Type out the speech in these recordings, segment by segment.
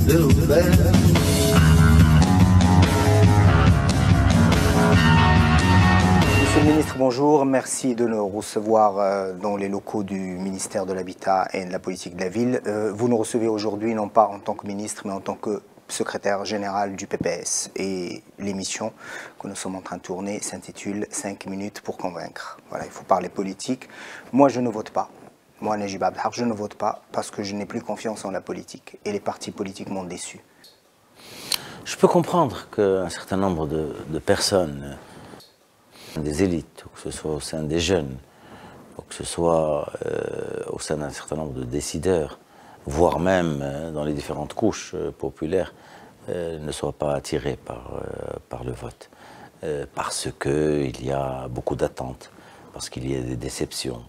little bear. Monsieur le ministre, bonjour. Merci de nous recevoir dans les locaux du ministère de l'Habitat et de la politique de la ville. Vous nous recevez aujourd'hui non pas en tant que ministre, mais en tant que secrétaire général du PPS. Et l'émission que nous sommes en train de tourner s'intitule 5 minutes pour convaincre. Voilà, il faut parler politique. Moi, je ne vote pas. Moi, Najib Abdelhak, je ne vote pas parce que je n'ai plus confiance en la politique. Et les partis politiques m'ont déçu. Je peux comprendre qu'un certain nombre de personnes, des élites, ou que ce soit au sein des jeunes, ou que ce soit au sein d'un certain nombre de décideurs, voire même dans les différentes couches populaires, ne soient pas attirés par le vote. Parce qu'il y a beaucoup d'attentes, parce qu'il y a des déceptions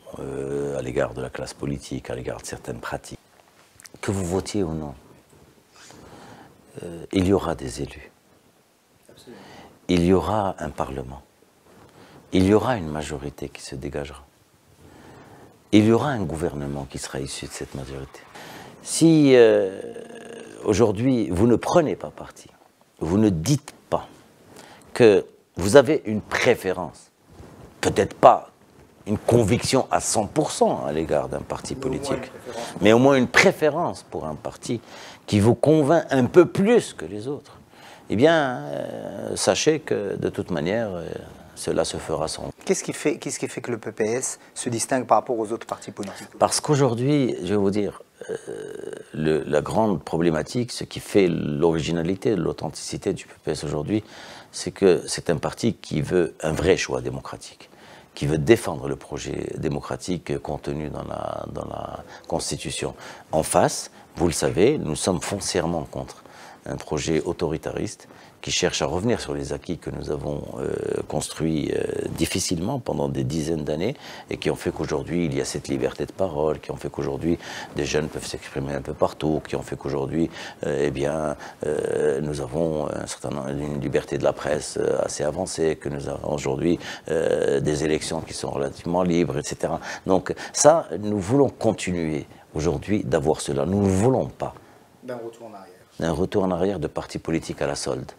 à l'égard de la classe politique, à l'égard de certaines pratiques. Que vous votiez ou non, il y aura des élus. Absolument. Il y aura un Parlement. Il y aura une majorité qui se dégagera. Il y aura un gouvernement qui sera issu de cette majorité. Si aujourd'hui vous ne prenez pas parti, vous ne dites pas que vous avez une préférence, peut-être pas une conviction à 100% à l'égard d'un parti politique, mais au moins une préférence pour un parti qui vous convainc un peu plus que les autres, eh bien, sachez que de toute manière, cela se fera sans. Qu'est-ce qui fait que le PPS se distingue par rapport aux autres partis politiques? Parce qu'aujourd'hui, je vais vous dire, la grande problématique, ce qui fait l'originalité, l'authenticité du PPS aujourd'hui, c'est que c'est un parti qui veut un vrai choix démocratique, qui veut défendre le projet démocratique contenu dans la Constitution. En face, vous le savez, nous sommes foncièrement contre un projet autoritariste qui cherche à revenir sur les acquis que nous avons construits difficilement pendant des dizaines d'années et qui ont fait qu'aujourd'hui il y a cette liberté de parole, qui ont fait qu'aujourd'hui des jeunes peuvent s'exprimer un peu partout, qui ont fait qu'aujourd'hui nous avons une liberté de la presse assez avancée, que nous avons aujourd'hui des élections qui sont relativement libres, etc. Donc ça, nous voulons continuer aujourd'hui d'avoir cela. Nous ne voulons pas d'un retour en arrière. D'un retour en arrière de partis politiques à la solde.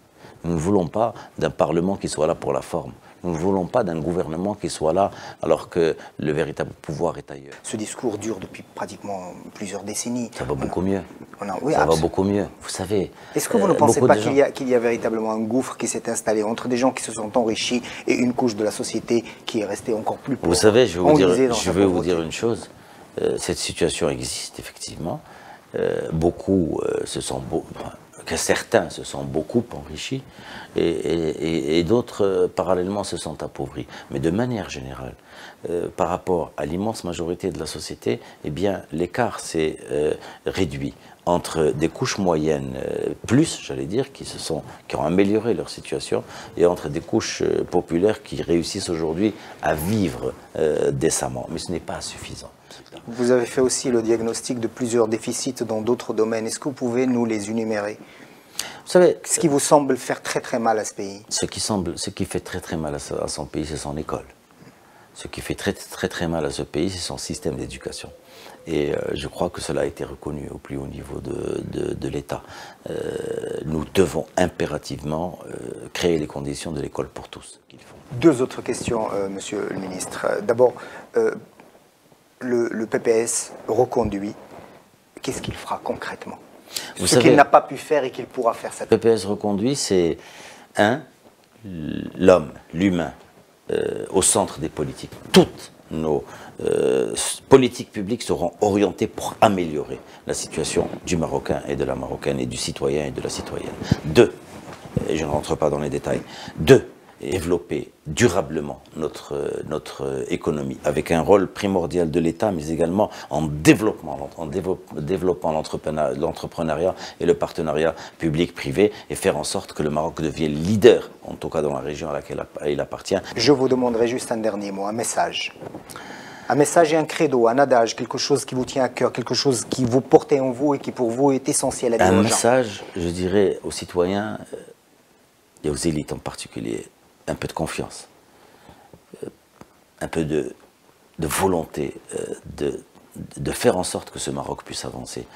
Nous ne voulons pas d'un Parlement qui soit là pour la forme. Nous ne voulons pas d'un gouvernement qui soit là alors que le véritable pouvoir est ailleurs. Ce discours dure depuis pratiquement plusieurs décennies. Ça va beaucoup mieux. Oui, ça va beaucoup mieux, vous savez. Est-ce que vous ne pensez pas qu'il y a véritablement un gouffre qui s'est installé entre des gens qui se sont enrichis et une couche de la société qui est restée encore plus pauvre? Vous savez, je vais vous dire une chose. Cette situation existe effectivement. Que certains se sont beaucoup enrichis et d'autres parallèlement se sont appauvris. Mais de manière générale, par rapport à l'immense majorité de la société, eh bien l'écart s'est réduit entre des couches moyennes plus, j'allais dire, qui ont amélioré leur situation, et entre des couches populaires qui réussissent aujourd'hui à vivre décemment. Mais ce n'est pas suffisant. Vous avez fait aussi le diagnostic de plusieurs déficits dans d'autres domaines. Est-ce que vous pouvez nous les énumérer? Vous savez, ce qui vous semble faire très très mal à ce pays? Ce qui fait très très mal à son pays, c'est son école. Ce qui fait très mal à ce pays, c'est son système d'éducation. Et je crois que cela a été reconnu au plus haut niveau de l'État. Nous devons impérativement créer les conditions de l'école pour tous. Deux autres questions, monsieur le ministre. D'abord, le PPS reconduit, qu'est-ce qu'il fera concrètement? Ce qu'il n'a pas pu faire et qu'il pourra faire cette année. Le PPS reconduit, c'est l'homme, l'humain, au centre des politiques. Toutes nos politiques publiques seront orientées pour améliorer la situation du Marocain et de la Marocaine et du citoyen et de la citoyenne. Deux, et je ne rentre pas dans les détails, développer durablement notre économie, avec un rôle primordial de l'État, mais également en développant l'entrepreneuriat et le partenariat public-privé, et faire en sorte que le Maroc devienne leader, en tout cas dans la région à laquelle il appartient. Je vous demanderai juste un dernier mot, un message. Un message et un credo, un adage, quelque chose qui vous tient à cœur, quelque chose qui vous portez en vous et qui pour vous est essentiel à dire aux gens. Un message, je dirais, aux citoyens et aux élites en particulier, un peu de confiance, un peu de volonté de faire en sorte que ce Maroc puisse avancer.